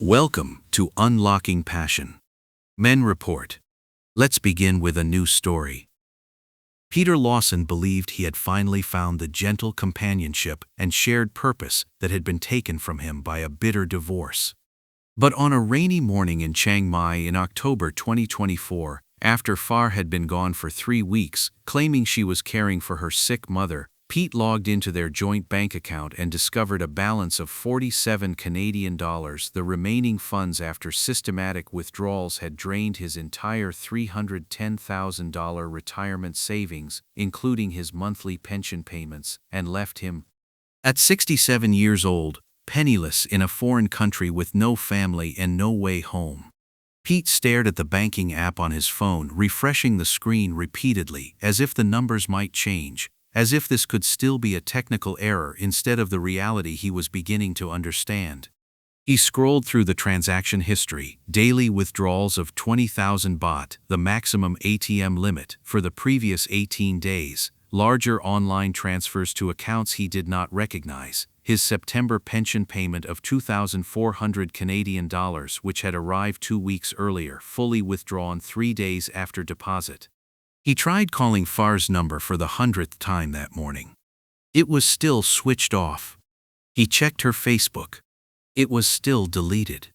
Welcome to Unlocking Passion. Men Report. Let's begin with a new story. Peter Lawson believed he had finally found the gentle companionship and shared purpose that had been taken from him by a bitter divorce. But on a rainy morning in Chiang Mai in October 2024, after Fahr had been gone for 3 weeks, claiming she was caring for her sick mother, Pete logged into their joint bank account and discovered a balance of 47 Canadian dollars, the remaining funds after systematic withdrawals had drained his entire $310,000 retirement savings, including his monthly pension payments, and left him, at 67 years old, penniless in a foreign country with no family and no way home. Pete stared at the banking app on his phone, refreshing the screen repeatedly, as if the numbers might change, as if this could still be a technical error instead of the reality he was beginning to understand. He scrolled through the transaction history, daily withdrawals of 20,000 baht, the maximum ATM limit, for the previous 18 days, larger online transfers to accounts he did not recognize, his September pension payment of 2,400 Canadian dollars, which had arrived 2 weeks earlier, fully withdrawn 3 days after deposit. He tried calling Fahr's number for the 100th time that morning. It was still switched off. He checked her Facebook. It was still deleted.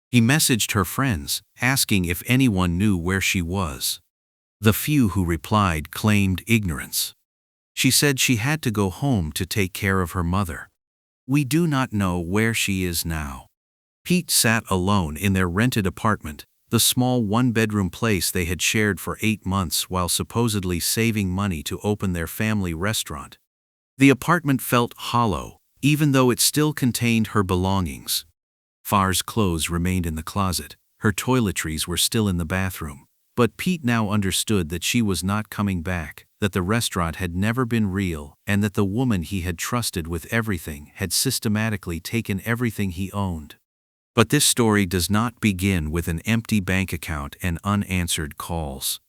He messaged her friends, asking if anyone knew where she was. The few who replied claimed ignorance. She said she had to go home to take care of her mother. "We do not know where she is now." Pete sat alone in their rented apartment, the small one-bedroom place they had shared for 8 months while supposedly saving money to open their family restaurant. The apartment felt hollow, even though it still contained her belongings. Fahr's clothes remained in the closet, her toiletries were still in the bathroom, but Pete now understood that she was not coming back, that the restaurant had never been real, and that the woman he had trusted with everything had systematically taken everything he owned. But this story does not begin with an empty bank account and unanswered calls.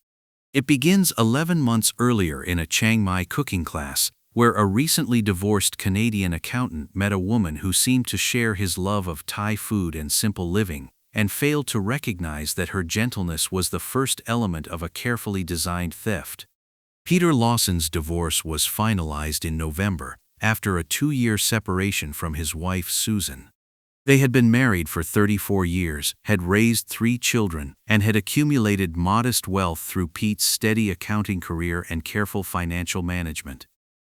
It begins 11 months earlier in a Chiang Mai cooking class, where a recently divorced Canadian accountant met a woman who seemed to share his love of Thai food and simple living, and failed to recognize that her gentleness was the first element of a carefully designed theft. Peter Lawson's divorce was finalized in November, after a 2-year separation from his wife Susan. They had been married for 34 years, had raised 3 children, and had accumulated modest wealth through Pete's steady accounting career and careful financial management.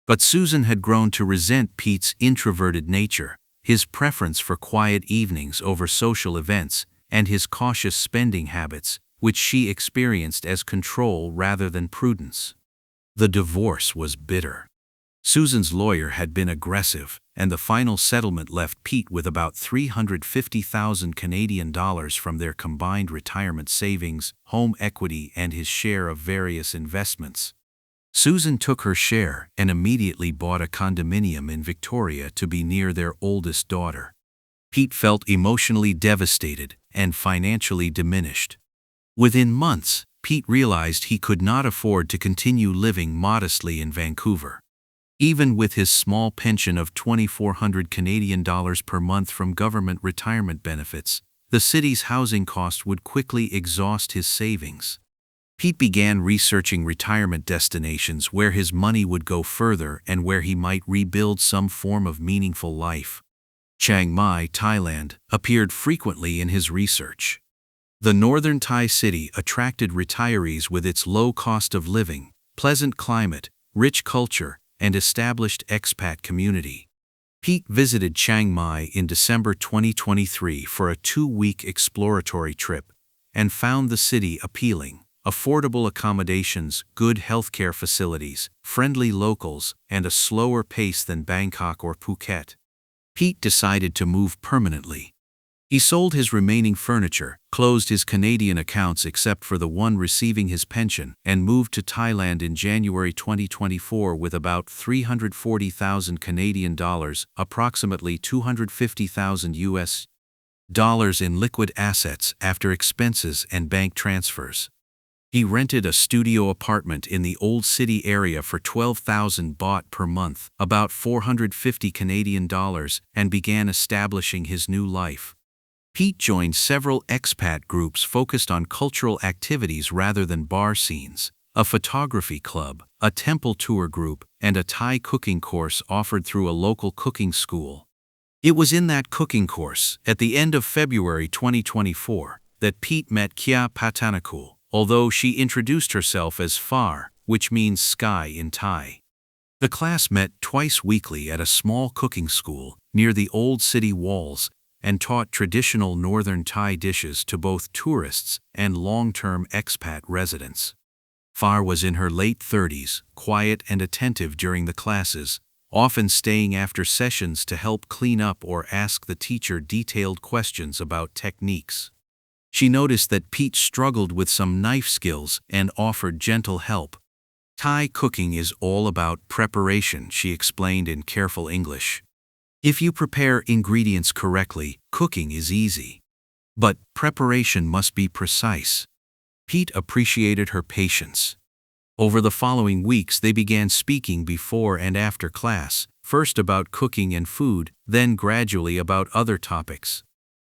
But Susan had grown to resent Pete's introverted nature, his preference for quiet evenings over social events, and his cautious spending habits, which she experienced as control rather than prudence. The divorce was bitter. Susan's lawyer had been aggressive, and the final settlement left Pete with about 350,000 Canadian dollars from their combined retirement savings, home equity, and his share of various investments. Susan took her share and immediately bought a condominium in Victoria to be near their oldest daughter. Pete felt emotionally devastated and financially diminished. Within months, Pete realized he could not afford to continue living modestly in Vancouver. Even with his small pension of 2,400 Canadian dollars per month from government retirement benefits, the city's housing cost would quickly exhaust his savings. Pete began researching retirement destinations where his money would go further and where he might rebuild some form of meaningful life. Chiang Mai, Thailand, appeared frequently in his research. The northern Thai city attracted retirees with its low cost of living, pleasant climate, rich culture, and established expat community. Pete visited Chiang Mai in December 2023 for a 2-week exploratory trip, and found the city appealing. Affordable accommodations, good healthcare facilities, friendly locals, and a slower pace than Bangkok or Phuket. Pete decided to move permanently. He sold his remaining furniture, closed his Canadian accounts except for the one receiving his pension, and moved to Thailand in January 2024 with about 340,000 Canadian dollars, approximately 250,000 US dollars in liquid assets after expenses and bank transfers. He rented a studio apartment in the Old City area for 12,000 baht per month, about 450 Canadian dollars, and began establishing his new life. Pete joined several expat groups focused on cultural activities rather than bar scenes, a photography club, a temple tour group, and a Thai cooking course offered through a local cooking school. It was in that cooking course, at the end of February 2024, that Pete met Kia Patanakul, although she introduced herself as Fahr, which means sky in Thai. The class met twice weekly at a small cooking school near the old city walls and taught traditional northern Thai dishes to both tourists and long-term expat residents. Fahr was in her late 30s, quiet and attentive during the classes, often staying after sessions to help clean up or ask the teacher detailed questions about techniques. She noticed that Pete struggled with some knife skills and offered gentle help. Thai cooking is all about preparation, she explained in careful English. If you prepare ingredients correctly, cooking is easy. But preparation must be precise. Pete appreciated her patience. Over the following weeks they began speaking before and after class, first about cooking and food, then gradually about other topics.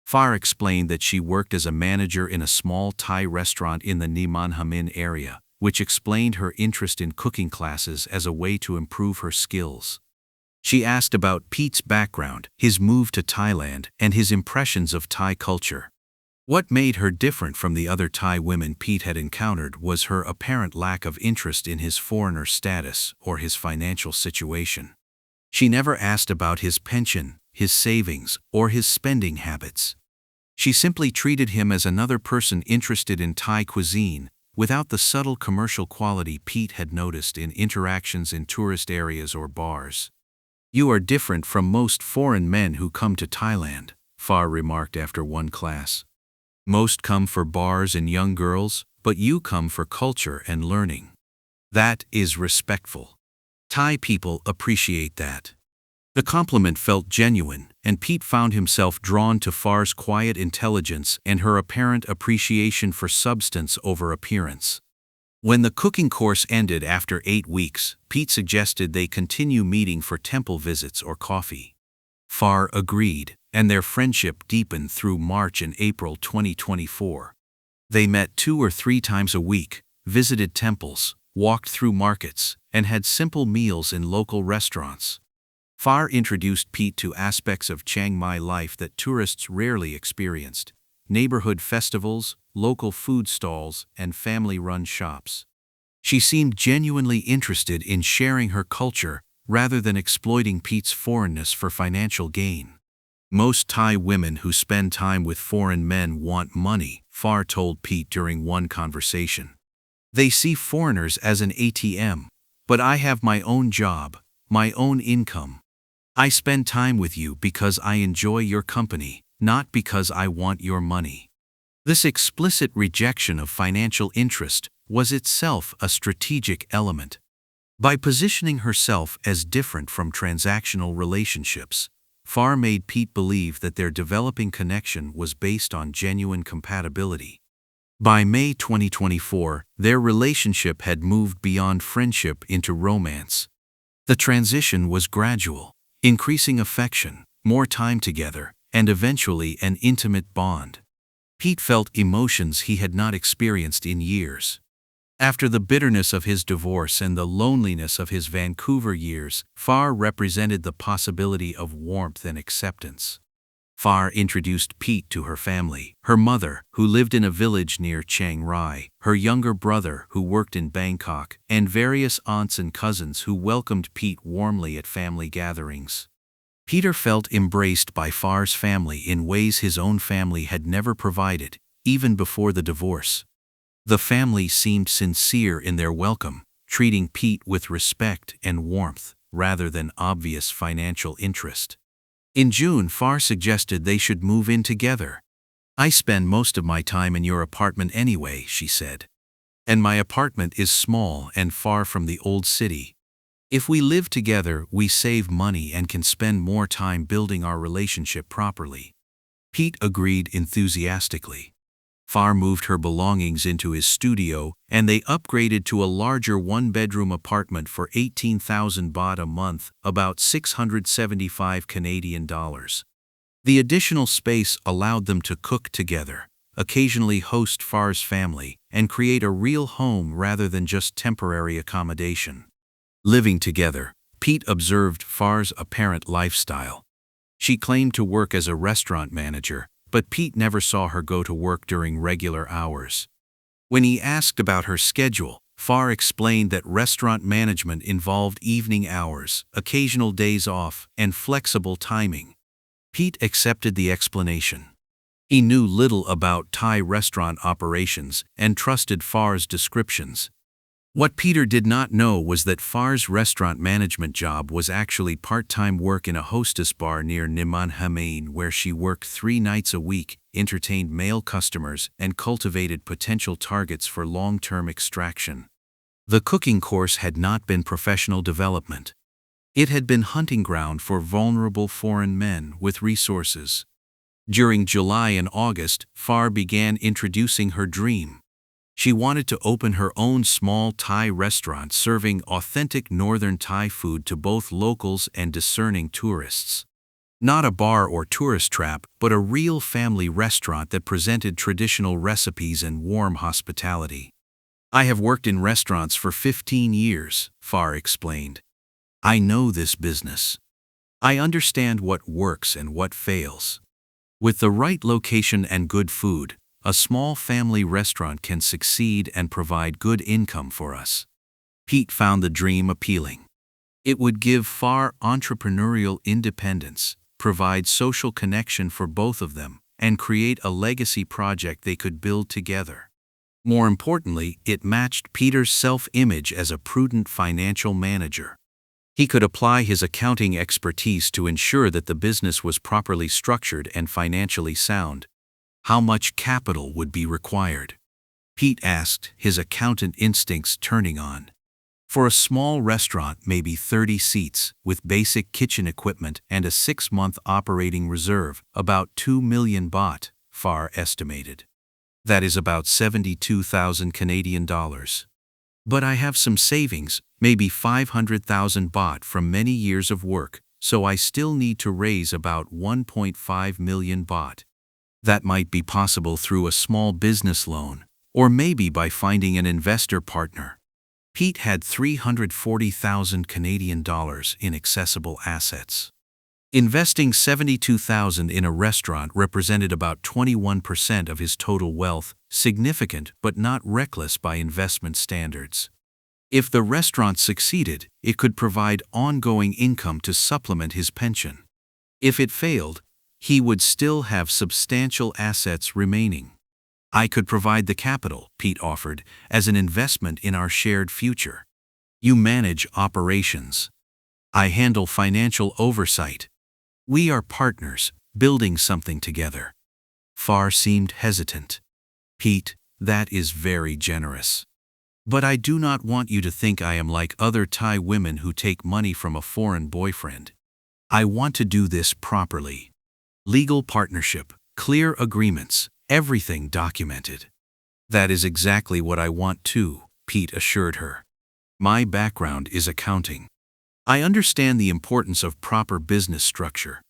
Fahr explained that she worked as a manager in a small Thai restaurant in the Niman Hamin area, which explained her interest in cooking classes as a way to improve her skills. She asked about Pete's background, his move to Thailand, and his impressions of Thai culture. What made her different from the other Thai women Pete had encountered was her apparent lack of interest in his foreigner status or his financial situation. She never asked about his pension, his savings, or his spending habits. She simply treated him as another person interested in Thai cuisine, without the subtle commercial quality Pete had noticed in interactions in tourist areas or bars. "You are different from most foreign men who come to Thailand," Fahr remarked after one class. "Most come for bars and young girls, but you come for culture and learning. That is respectful. Thai people appreciate that." The compliment felt genuine, and Pete found himself drawn to Fahr's quiet intelligence and her apparent appreciation for substance over appearance. When the cooking course ended after 8 weeks, Pete suggested they continue meeting for temple visits or coffee. Fahr agreed, and their friendship deepened through March and April 2024. They met 2 or 3 times a week, visited temples, walked through markets, and had simple meals in local restaurants. Fahr introduced Pete to aspects of Chiang Mai life that tourists rarely experienced: neighborhood festivals, local food stalls, and family-run shops. She seemed genuinely interested in sharing her culture rather than exploiting Pete's foreignness for financial gain. "Most Thai women who spend time with foreign men want money," Fahr told Pete during one conversation. "They see foreigners as an ATM, but I have my own job, my own income. I spend time with you because I enjoy your company, not because I want your money." This explicit rejection of financial interest was itself a strategic element. By positioning herself as different from transactional relationships, Fahr made Pete believe that their developing connection was based on genuine compatibility. By May 2024, their relationship had moved beyond friendship into romance. The transition was gradual, increasing affection, more time together, and eventually an intimate bond. Pete felt emotions he had not experienced in years. After the bitterness of his divorce and the loneliness of his Vancouver years, Fahr represented the possibility of warmth and acceptance. Fahr introduced Pete to her family: her mother, who lived in a village near Chiang Mai, her younger brother, who worked in Bangkok, and various aunts and cousins who welcomed Pete warmly at family gatherings. Peter felt embraced by Fahr's family in ways his own family had never provided, even before the divorce. The family seemed sincere in their welcome, treating Pete with respect and warmth, rather than obvious financial interest. In June, Fahr suggested they should move in together. "I spend most of my time in your apartment anyway," she said. "And my apartment is small and far from the old city. If we live together, we save money and can spend more time building our relationship properly." Pete agreed enthusiastically. Fahr moved her belongings into his studio, and they upgraded to a larger one-bedroom apartment for 18,000 baht a month, about 675 Canadian dollars. The additional space allowed them to cook together, occasionally host Fahr's family, and create a real home rather than just temporary accommodation. Living together, Pete observed Fahr's apparent lifestyle. She claimed to work as a restaurant manager, but Pete never saw her go to work during regular hours. When he asked about her schedule, Fahr explained that restaurant management involved evening hours, occasional days off, and flexible timing. Pete accepted the explanation. He knew little about Thai restaurant operations and trusted Fahr's descriptions. What Peter did not know was that Fahr's restaurant management job was actually part-time work in a hostess bar near Niman Hamain, where she worked 3 nights a week, entertained male customers, and cultivated potential targets for long-term extraction. The cooking course had not been professional development. It had been hunting ground for vulnerable foreign men with resources. During July and August, Fahr began introducing her dream. She wanted to open her own small Thai restaurant serving authentic northern Thai food to both locals and discerning tourists. Not a bar or tourist trap, but a real family restaurant that presented traditional recipes and warm hospitality. "I have worked in restaurants for 15 years, Fahr explained. "I know this business. I understand what works and what fails. With the right location and good food, a small family restaurant can succeed and provide good income for us." Pete found the dream appealing. It would give Fahr entrepreneurial independence, provide social connection for both of them, and create a legacy project they could build together. More importantly, it matched Peter's self-image as a prudent financial manager. He could apply his accounting expertise to ensure that the business was properly structured and financially sound. How much capital would be required? Pete asked, his accountant instincts turning on. For a small restaurant, maybe 30 seats, with basic kitchen equipment and a 6-month operating reserve, about 2 million baht, Fahr estimated. That is about 72,000 Canadian dollars. But I have some savings, maybe 500,000 baht from many years of work, so I still need to raise about 1.5 million baht. That might be possible through a small business loan, or maybe by finding an investor partner. Pete had 340,000 Canadian dollars in accessible assets. Investing 72,000 in a restaurant represented about 21% of his total wealth, significant but not reckless by investment standards. If the restaurant succeeded, it could provide ongoing income to supplement his pension. If it failed, he would still have substantial assets remaining. "I could provide the capital," Pete offered, "as an investment in our shared future. You manage operations. I handle financial oversight. We are partners, building something together." Fahr seemed hesitant. "Pete, that is very generous. But I do not want you to think I am like other Thai women who take money from a foreign boyfriend. I want to do this properly. Legal partnership, clear agreements, everything documented." "That is exactly what I want too," Pete assured her. "My background is accounting. I understand the importance of proper business structure.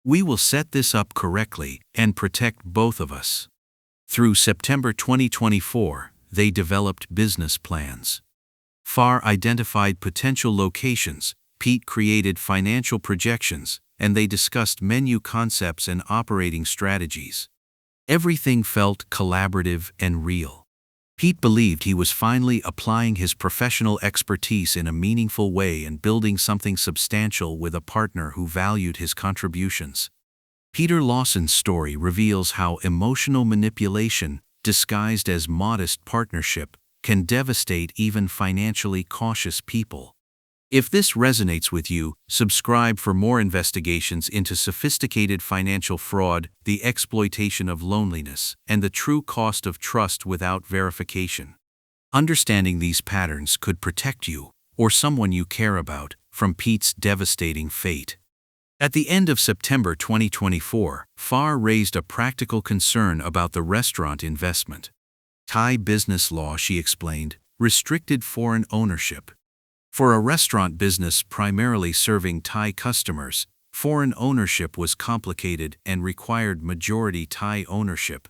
We will set this up correctly and protect both of us." Through September 2024, they developed business plans. Fahr identified potential locations, Pete created financial projections, and they discussed menu concepts and operating strategies. Everything felt collaborative and real. Pete believed he was finally applying his professional expertise in a meaningful way and building something substantial with a partner who valued his contributions. Peter Lawson's story reveals how emotional manipulation, disguised as modest partnership, can devastate even financially cautious people. If this resonates with you, subscribe for more investigations into sophisticated financial fraud, the exploitation of loneliness, and the true cost of trust without verification. Understanding these patterns could protect you, or someone you care about, from Pete's devastating fate. At the end of September 2024, Fahr raised a practical concern about the restaurant investment. Thai business law, she explained, restricted foreign ownership. For a restaurant business primarily serving Thai customers, foreign ownership was complicated and required majority Thai ownership.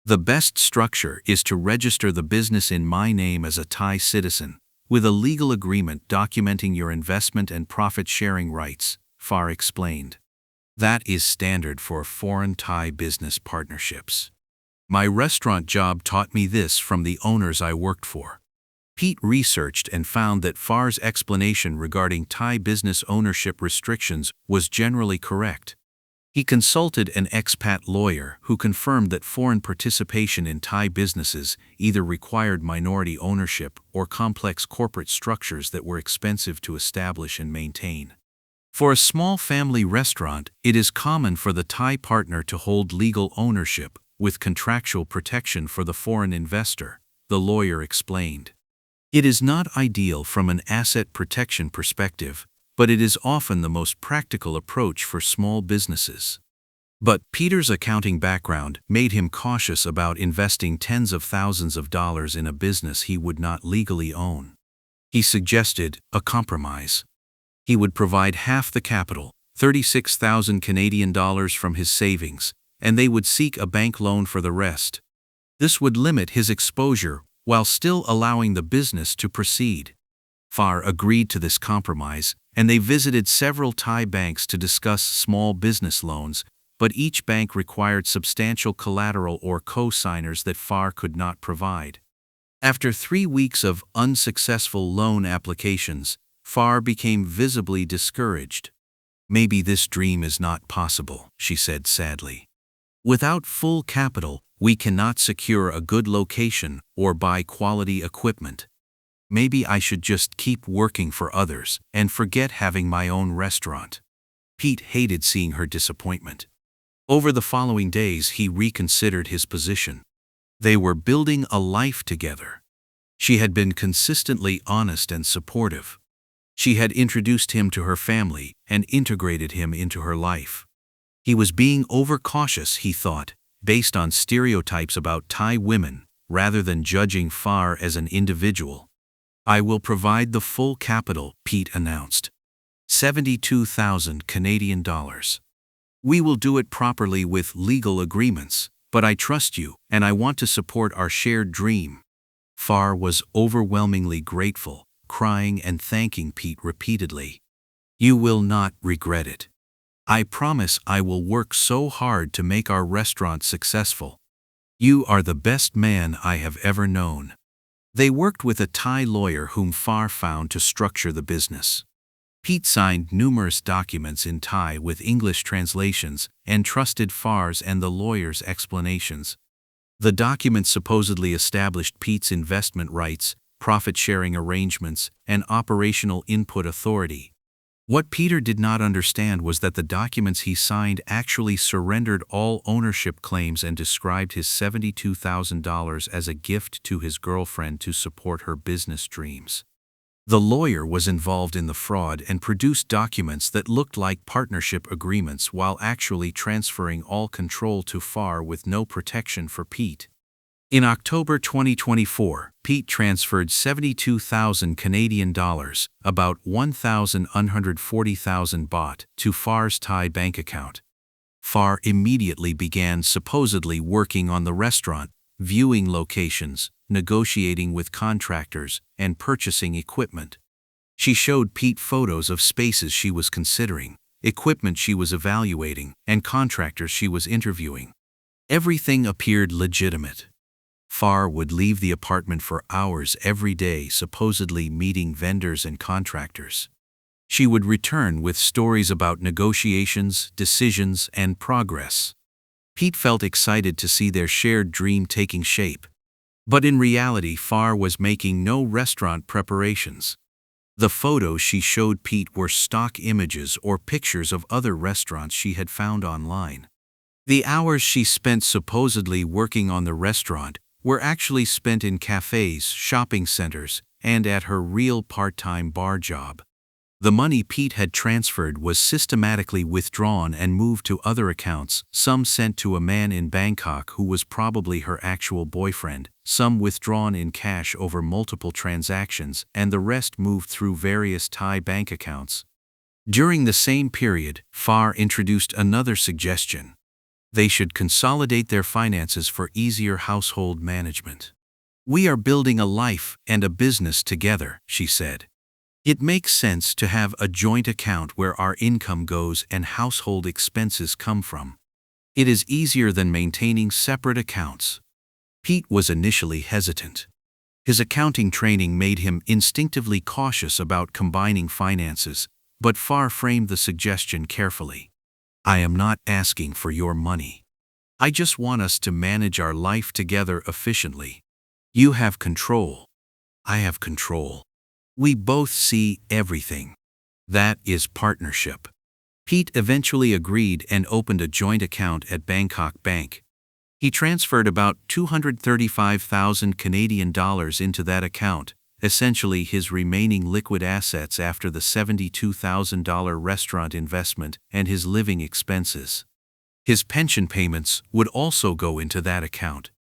The best structure is to register the business in my name as a Thai citizen, with a legal agreement documenting your investment and profit-sharing rights, Fahr explained. That is standard for foreign Thai business partnerships. My restaurant job taught me this from the owners I worked for. Pete researched and found that Fahr's explanation regarding Thai business ownership restrictions was generally correct. He consulted an expat lawyer who confirmed that foreign participation in Thai businesses either required minority ownership or complex corporate structures that were expensive to establish and maintain. For a small family restaurant, it is common for the Thai partner to hold legal ownership, with contractual protection for the foreign investor, the lawyer explained. It is not ideal from an asset protection perspective, but it is often the most practical approach for small businesses. But Peter's accounting background made him cautious about investing tens of thousands of dollars in a business he would not legally own. He suggested a compromise. He would provide half the capital, 36,000 Canadian dollars from his savings, and they would seek a bank loan for the rest. This would limit his exposure while still allowing the business to proceed. Fahr agreed to this compromise, and they visited several Thai banks to discuss small business loans, but each bank required substantial collateral or co-signers that Fahr could not provide. After 3 weeks of unsuccessful loan applications, Fahr became visibly discouraged. Maybe this dream is not possible, she said sadly. Without full capital, we cannot secure a good location or buy quality equipment. Maybe I should just keep working for others and forget having my own restaurant. Pete hated seeing her disappointment. Over the following days, he reconsidered his position. They were building a life together. She had been consistently honest and supportive. She had introduced him to her family and integrated him into her life. He was being overcautious, he thought, based on stereotypes about Thai women, rather than judging Fahr as an individual. I will provide the full capital, Pete announced. 72,000 Canadian dollars. We will do it properly with legal agreements, but I trust you, and I want to support our shared dream. Fahr was overwhelmingly grateful, crying and thanking Pete repeatedly. You will not regret it. I promise I will work so hard to make our restaurant successful. You are the best man I have ever known. They worked with a Thai lawyer whom Fahr found to structure the business. Pete signed numerous documents in Thai with English translations and trusted Fahr's and the lawyer's explanations. The documents supposedly established Pete's investment rights, profit-sharing arrangements, and operational input authority. What Peter did not understand was that the documents he signed actually surrendered all ownership claims and described his $72,000 as a gift to his girlfriend to support her business dreams. The lawyer was involved in the fraud and produced documents that looked like partnership agreements while actually transferring all control to Fahr with no protection for Pete. In October 2024, Pete transferred 72,000 Canadian dollars, about 1,140,000 baht, to Fahr's Thai bank account. Fahr immediately began supposedly working on the restaurant, viewing locations, negotiating with contractors, and purchasing equipment. She showed Pete photos of spaces she was considering, equipment she was evaluating, and contractors she was interviewing. Everything appeared legitimate. Fahr would leave the apartment for hours every day, supposedly meeting vendors and contractors. She would return with stories about negotiations, decisions, and progress. Pete felt excited to see their shared dream taking shape. But in reality, Fahr was making no restaurant preparations. The photos she showed Pete were stock images or pictures of other restaurants she had found online. The hours she spent supposedly working on the restaurant were actually spent in cafes, shopping centers, and at her real part-time bar job. The money Pete had transferred was systematically withdrawn and moved to other accounts, some sent to a man in Bangkok who was probably her actual boyfriend, some withdrawn in cash over multiple transactions, and the rest moved through various Thai bank accounts. During the same period, Fahr introduced another suggestion. They should consolidate their finances for easier household management. "We are building a life and a business together," she said. "It makes sense to have a joint account where our income goes and household expenses come from. It is easier than maintaining separate accounts." Pete was initially hesitant. His accounting training made him instinctively cautious about combining finances, but Fahr framed the suggestion carefully. "I am not asking for your money. I just want us to manage our life together efficiently. You have control. I have control. We both see everything. That is partnership." Pete eventually agreed and opened a joint account at Bangkok Bank. He transferred about 235,000 Canadian dollars into that account, essentially his remaining liquid assets after the $72,000 restaurant investment and his living expenses. His pension payments would also go into that account.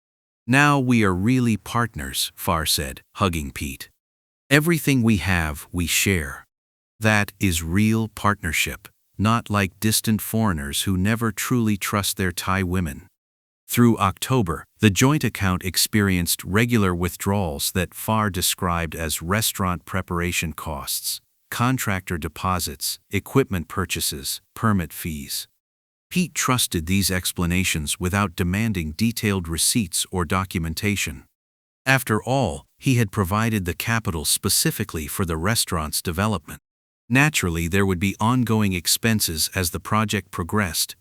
"Now we are really partners," Fahr said, hugging Pete. "Everything we have, we share. That is real partnership, not like distant foreigners who never truly trust their Thai women." Through October, the joint account experienced regular withdrawals that Fahr described as restaurant preparation costs, contractor deposits, equipment purchases, permit fees. Pete trusted these explanations without demanding detailed receipts or documentation. After all, he had provided the capital specifically for the restaurant's development. Naturally, there would be ongoing expenses as the project progressed.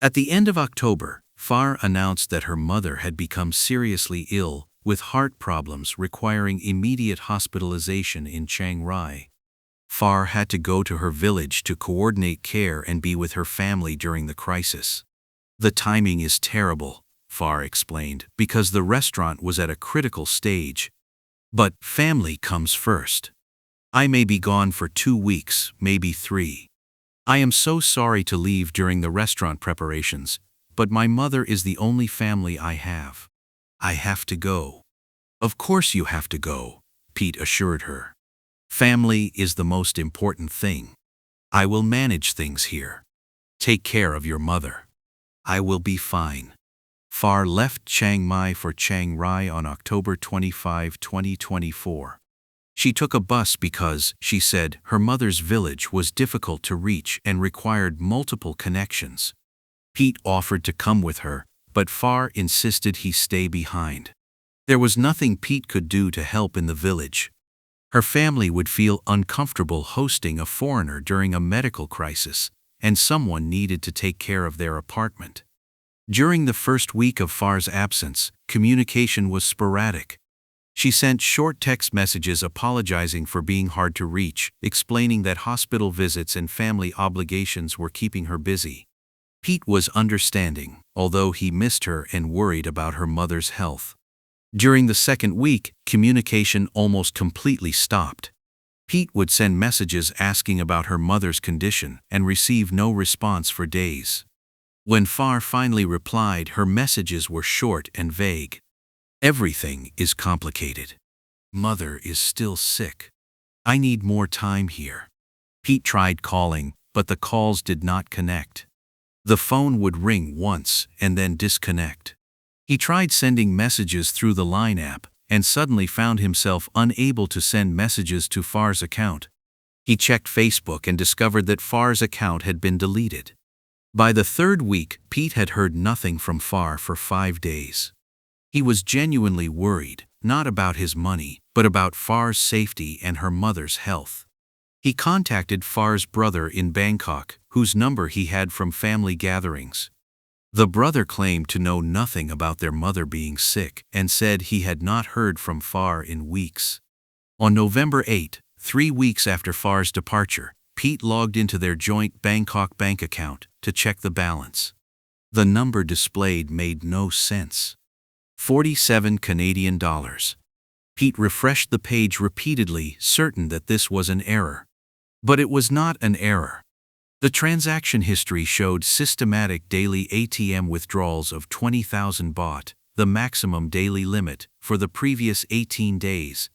At the end of October, Fahr announced that her mother had become seriously ill, with heart problems requiring immediate hospitalization in Chiang Mai. Fahr had to go to her village to coordinate care and be with her family during the crisis. "The timing is terrible," Fahr explained, "because the restaurant was at a critical stage. But family comes first. I may be gone for 2 weeks, maybe 3. I am so sorry to leave during the restaurant preparations, but my mother is the only family I have. I have to go." "Of course you have to go," Pete assured her. "Family is the most important thing. I will manage things here. Take care of your mother. I will be fine." Fahr left Chiang Mai for Chiang Rai on October 25, 2024. She took a bus because, she said, her mother's village was difficult to reach and required multiple connections. Pete offered to come with her, but Fahr insisted he stay behind. There was nothing Pete could do to help in the village. Her family would feel uncomfortable hosting a foreigner during a medical crisis, and someone needed to take care of their apartment. During the first week of Fahr's absence, communication was sporadic. She sent short text messages apologizing for being hard to reach, explaining that hospital visits and family obligations were keeping her busy. Pete was understanding, although he missed her and worried about her mother's health. During the second week, communication almost completely stopped. Pete would send messages asking about her mother's condition and receive no response for days. When Fahr finally replied, her messages were short and vague. "Everything is complicated. Mother is still sick. I need more time here." Pete tried calling, but the calls did not connect. The phone would ring once and then disconnect. He tried sending messages through the Line app and suddenly found himself unable to send messages to Fahr's account. He checked Facebook and discovered that Fahr's account had been deleted. By the third week, Pete had heard nothing from Fahr for 5 days. He was genuinely worried, not about his money, but about Fahr's safety and her mother's health. He contacted Fahr's brother in Bangkok, whose number he had from family gatherings. The brother claimed to know nothing about their mother being sick and said he had not heard from Fahr in weeks. On November 8, 3 weeks after Fahr's departure, Pete logged into their joint Bangkok bank account to check the balance. The number displayed made no sense. 47 Canadian dollars. Pete refreshed the page repeatedly, certain that this was an error. But it was not an error. The transaction history showed systematic daily ATM withdrawals of 20,000 baht, the maximum daily limit, for the previous 18 days.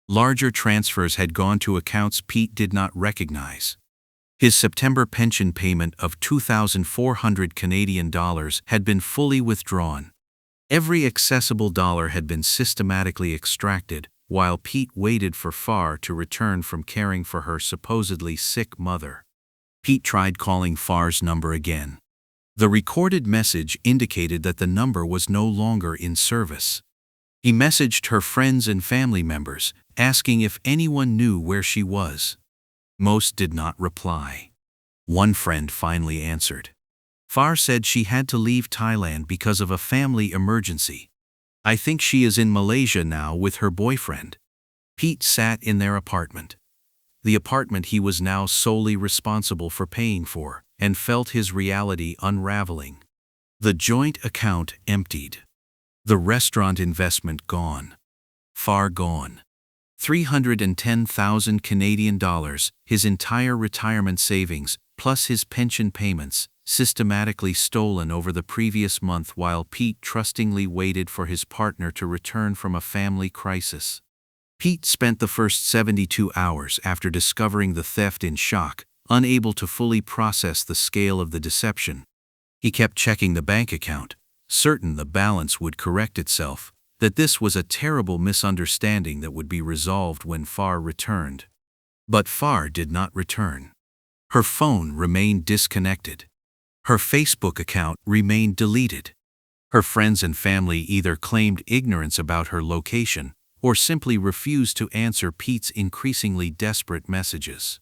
Larger transfers had gone to accounts Pete did not recognize. His September pension payment of 2,400 Canadian dollars had been fully withdrawn. Every accessible dollar had been systematically extracted, while Pete waited for Fahr to return from caring for her supposedly sick mother. Pete tried calling Fahr's number again. The recorded message indicated that the number was no longer in service. He messaged her friends and family members, asking if anyone knew where she was. Most did not reply. One friend finally answered. Fahr said she had to leave Thailand because of a family emergency. I think she is in Malaysia now with her boyfriend. Pete sat in their apartment. The apartment he was now solely responsible for paying for, and felt his reality unraveling. The joint account emptied. The restaurant investment gone. Far gone. 310,000 Canadian dollars, his entire retirement savings, plus his pension payments, systematically stolen over the previous month while Pete trustingly waited for his partner to return from a family crisis. Pete spent the first 72 hours after discovering the theft in shock, unable to fully process the scale of the deception. He kept checking the bank account, certain the balance would correct itself, that this was a terrible misunderstanding that would be resolved when Fahr returned. But Fahr did not return. Her phone remained disconnected. Her Facebook account remained deleted. Her friends and family either claimed ignorance about her location or simply refused to answer Pete's increasingly desperate messages.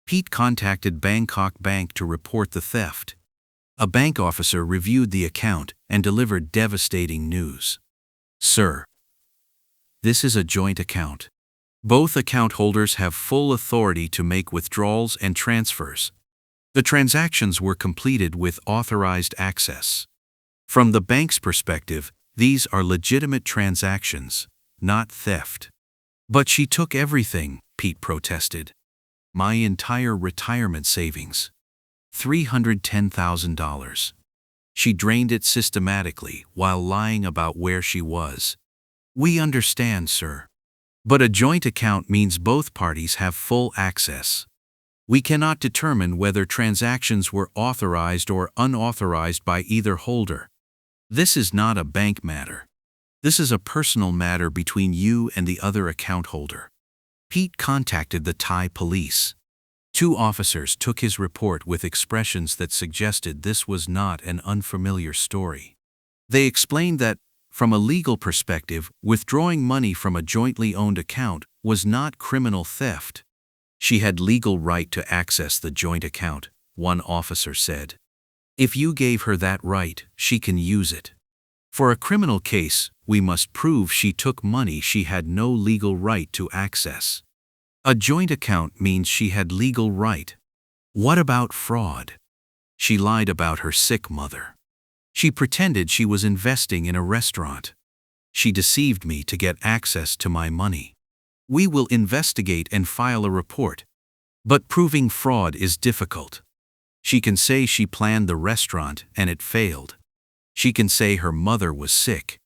Pete contacted Bangkok Bank to report the theft. A bank officer reviewed the account and delivered devastating news. Sir, this is a joint account. Both account holders have full authority to make withdrawals and transfers. The transactions were completed with authorized access. From the bank's perspective, these are legitimate transactions, not theft. But she took everything, Pete protested. My entire retirement savings. $310,000. She drained it systematically while lying about where she was. We understand, sir. But a joint account means both parties have full access. We cannot determine whether transactions were authorized or unauthorized by either holder. This is not a bank matter. This is a personal matter between you and the other account holder. Pete contacted the Thai police. 2 officers took his report with expressions that suggested this was not an unfamiliar story. They explained that, from a legal perspective, withdrawing money from a jointly owned account was not criminal theft. She had legal right to access the joint account, one officer said. If you gave her that right, she can use it. For a criminal case, we must prove she took money she had no legal right to access. A joint account means she had legal right. What about fraud? She lied about her sick mother. She pretended she was investing in a restaurant. She deceived me to get access to my money. We will investigate and file a report. But proving fraud is difficult. She can say she planned the restaurant and it failed. She can say her mother was sick.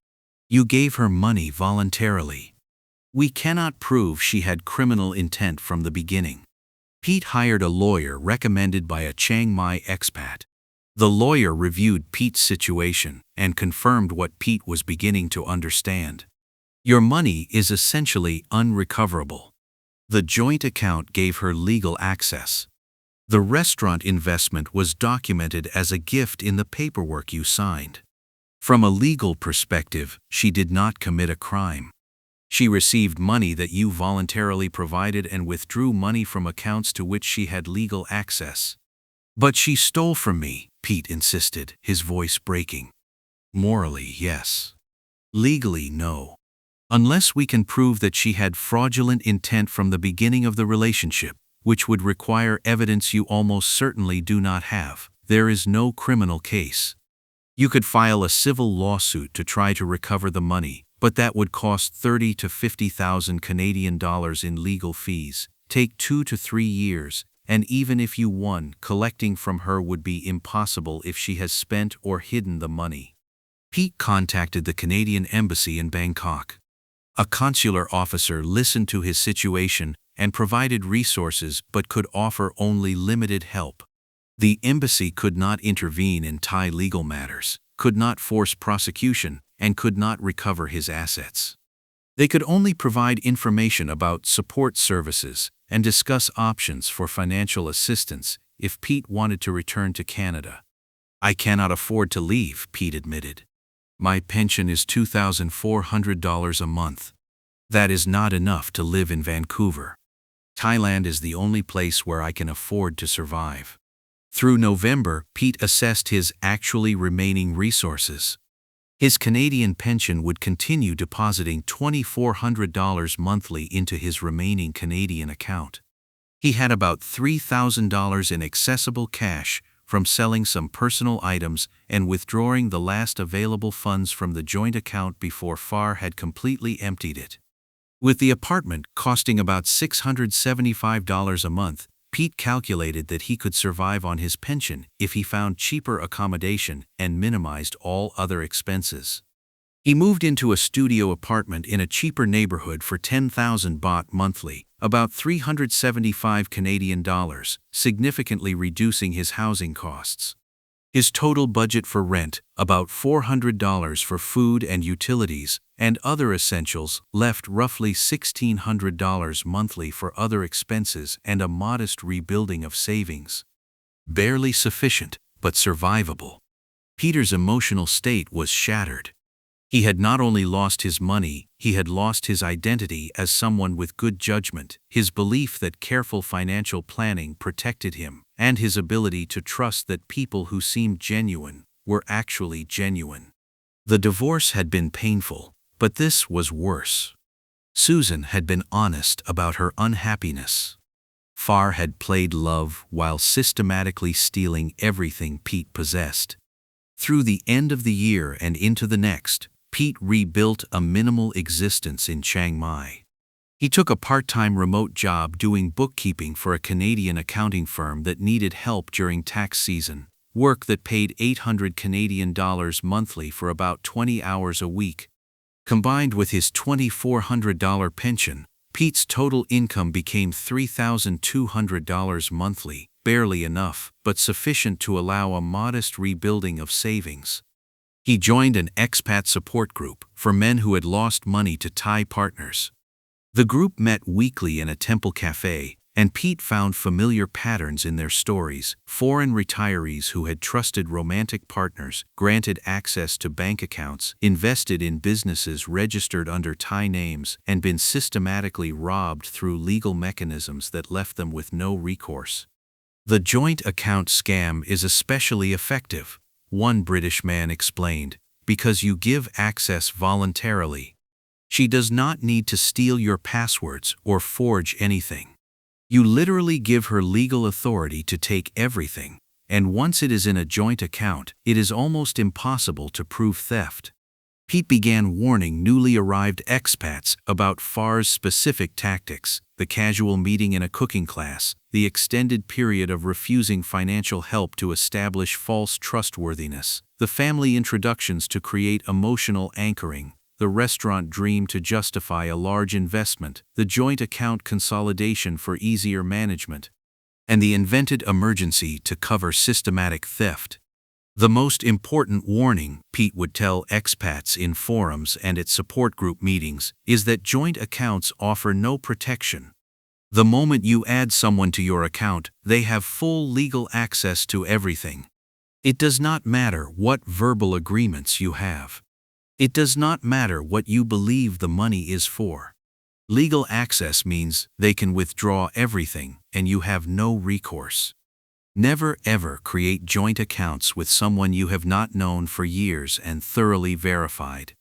You gave her money voluntarily. We cannot prove she had criminal intent from the beginning. Pete hired a lawyer recommended by a Chiang Mai expat. The lawyer reviewed Pete's situation and confirmed what Pete was beginning to understand. Your money is essentially unrecoverable. The joint account gave her legal access. The restaurant investment was documented as a gift in the paperwork you signed. From a legal perspective, she did not commit a crime. She received money that you voluntarily provided and withdrew money from accounts to which she had legal access. But she stole from me, Pete insisted, his voice breaking. Morally, yes. Legally, no. Unless we can prove that she had fraudulent intent from the beginning of the relationship, which would require evidence you almost certainly do not have, there is no criminal case. You could file a civil lawsuit to try to recover the money, but that would cost 30 to 50,000 Canadian dollars in legal fees, take 2 to 3 years, and even if you won, collecting from her would be impossible if she has spent or hidden the money. Pete contacted the Canadian Embassy in Bangkok. A consular officer listened to his situation and provided resources but could offer only limited help. The embassy could not intervene in Thai legal matters, could not force prosecution, and could not recover his assets. They could only provide information about support services and discuss options for financial assistance if Pete wanted to return to Canada. "I cannot afford to leave," Pete admitted. "My pension is $2,400 a month. That is not enough to live in Vancouver. Thailand is the only place where I can afford to survive." Through November, Pete assessed his actually remaining resources. His Canadian pension would continue depositing $2,400 monthly into his remaining Canadian account. He had about $3,000 in accessible cash from selling some personal items and withdrawing the last available funds from the joint account before Fahr had completely emptied it. With the apartment costing about $675 a month, Pete calculated that he could survive on his pension if he found cheaper accommodation and minimized all other expenses. He moved into a studio apartment in a cheaper neighborhood for 10,000 baht monthly, about 375 Canadian dollars, significantly reducing his housing costs. His total budget for rent, about $400 for food and utilities, and other essentials, left roughly $1,600 monthly for other expenses and a modest rebuilding of savings. Barely sufficient, but survivable. Peter's emotional state was shattered. He had not only lost his money, he had lost his identity as someone with good judgment, his belief that careful financial planning protected him, and his ability to trust that people who seemed genuine were actually genuine. The divorce had been painful, but this was worse. Susan had been honest about her unhappiness. Fahr had played love while systematically stealing everything Pete possessed. Through the end of the year and into the next, Pete rebuilt a minimal existence in Chiang Mai. He took a part-time remote job doing bookkeeping for a Canadian accounting firm that needed help during tax season, work that paid 800 Canadian dollars monthly for about 20 hours a week. Combined with his $2,400 pension, Pete's total income became $3,200 monthly, barely enough, but sufficient to allow a modest rebuilding of savings. He joined an expat support group for men who had lost money to Thai partners. The group met weekly in a temple cafe, and Pete found familiar patterns in their stories: foreign retirees who had trusted romantic partners, granted access to bank accounts, invested in businesses registered under Thai names, and been systematically robbed through legal mechanisms that left them with no recourse. "The joint account scam is especially effective," one British man explained, "because you give access voluntarily. She does not need to steal your passwords or forge anything. You literally give her legal authority to take everything, and once it is in a joint account, it is almost impossible to prove theft." Pete began warning newly arrived expats about Fahr's specific tactics: the casual meeting in a cooking class, the extended period of refusing financial help to establish false trustworthiness, the family introductions to create emotional anchoring, the restaurant dream to justify a large investment, the joint account consolidation for easier management, and the invented emergency to cover systematic theft. The most important warning, Pete would tell expats in forums and at support group meetings, is that joint accounts offer no protection. The moment you add someone to your account, they have full legal access to everything. It does not matter what verbal agreements you have. It does not matter what you believe the money is for. Legal access means they can withdraw everything and you have no recourse. Never ever create joint accounts with someone you have not known for years and thoroughly verified.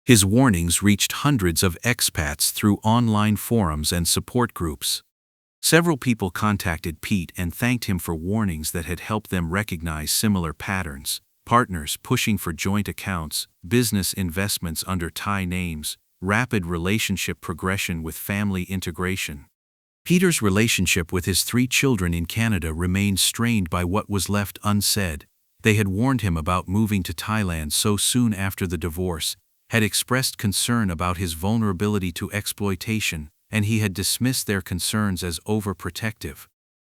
His warnings reached hundreds of expats through online forums and support groups. Several people contacted Pete and thanked him for warnings that had helped them recognize similar patterns: partners pushing for joint accounts, business investments under Thai names, rapid relationship progression with family integration. Peter's relationship with his 3 children in Canada remained strained by what was left unsaid. They had warned him about moving to Thailand so soon after the divorce, had expressed concern about his vulnerability to exploitation, and he had dismissed their concerns as overprotective.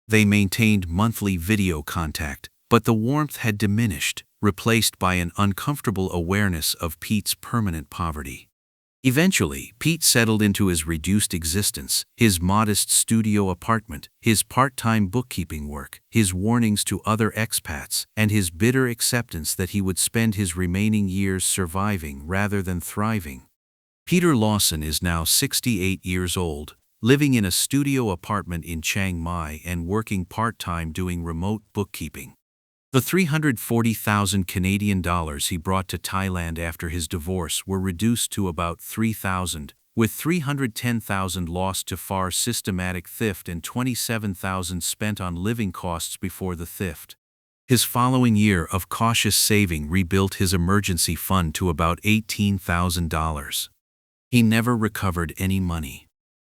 They maintained monthly video contact, but the warmth had diminished, replaced by an uncomfortable awareness of Pete's permanent poverty. Eventually, Pete settled into his reduced existence, his modest studio apartment, his part-time bookkeeping work, his warnings to other expats, and his bitter acceptance that he would spend his remaining years surviving rather than thriving. Peter Lawson is now 68 years old, living in a studio apartment in Chiang Mai and working part-time doing remote bookkeeping. The 340,000 Canadian dollars he brought to Thailand after his divorce were reduced to about 3,000, with 310,000 lost to Fahr systematic theft and 27,000 spent on living costs before the theft. His following year of cautious saving rebuilt his emergency fund to about $18,000. He never recovered any money.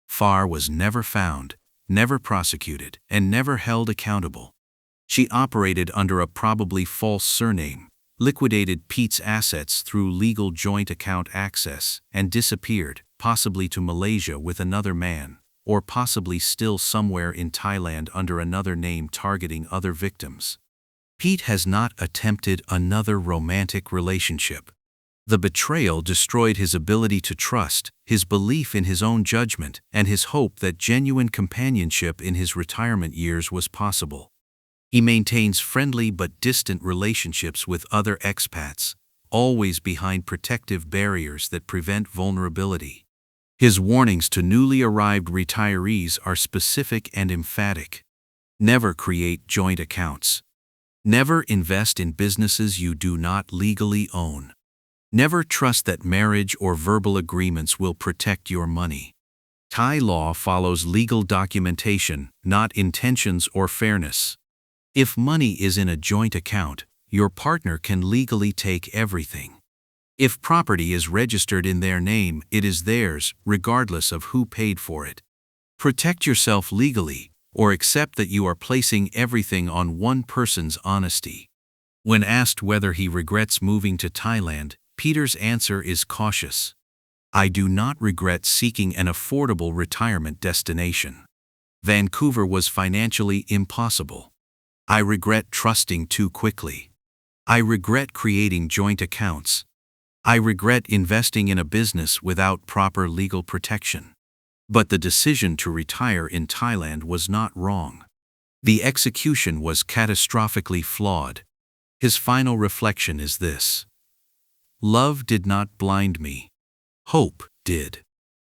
Fahr was never found, never prosecuted, and never held accountable. She operated under a probably false surname, liquidated Pete's assets through legal joint account access, and disappeared, possibly to Malaysia with another man, or possibly still somewhere in Thailand under another name targeting other victims. Pete has not attempted another romantic relationship. The betrayal destroyed his ability to trust, his belief in his own judgment, and his hope that genuine companionship in his retirement years was possible. He maintains friendly but distant relationships with other expats, always behind protective barriers that prevent vulnerability. His warnings to newly arrived retirees are specific and emphatic. Never create joint accounts. Never invest in businesses you do not legally own. Never trust that marriage or verbal agreements will protect your money. Thai law follows legal documentation, not intentions or fairness. If money is in a joint account, your partner can legally take everything. If property is registered in their name, it is theirs, regardless of who paid for it. Protect yourself legally, or accept that you are placing everything on one person's honesty. When asked whether he regrets moving to Thailand, Peter's answer is cautious. I do not regret seeking an affordable retirement destination. Vancouver was financially impossible. I regret trusting too quickly. I regret creating joint accounts. I regret investing in a business without proper legal protection. But the decision to retire in Thailand was not wrong. The execution was catastrophically flawed. His final reflection is this: love did not blind me. Hope did.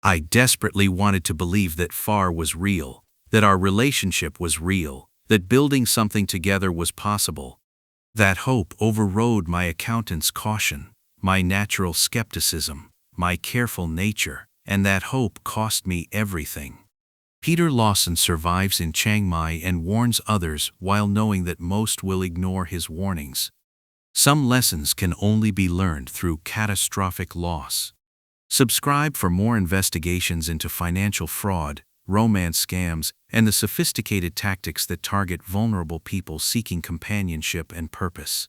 I desperately wanted to believe that Fahr was real, that our relationship was real, that building something together was possible. That hope overrode my accountant's caution, my natural skepticism, my careful nature, and that hope cost me everything. Peter Lawson survives in Chiang Mai and warns others while knowing that most will ignore his warnings. Some lessons can only be learned through catastrophic loss. Subscribe for more investigations into financial fraud, romance scams, and the sophisticated tactics that target vulnerable people seeking companionship and purpose.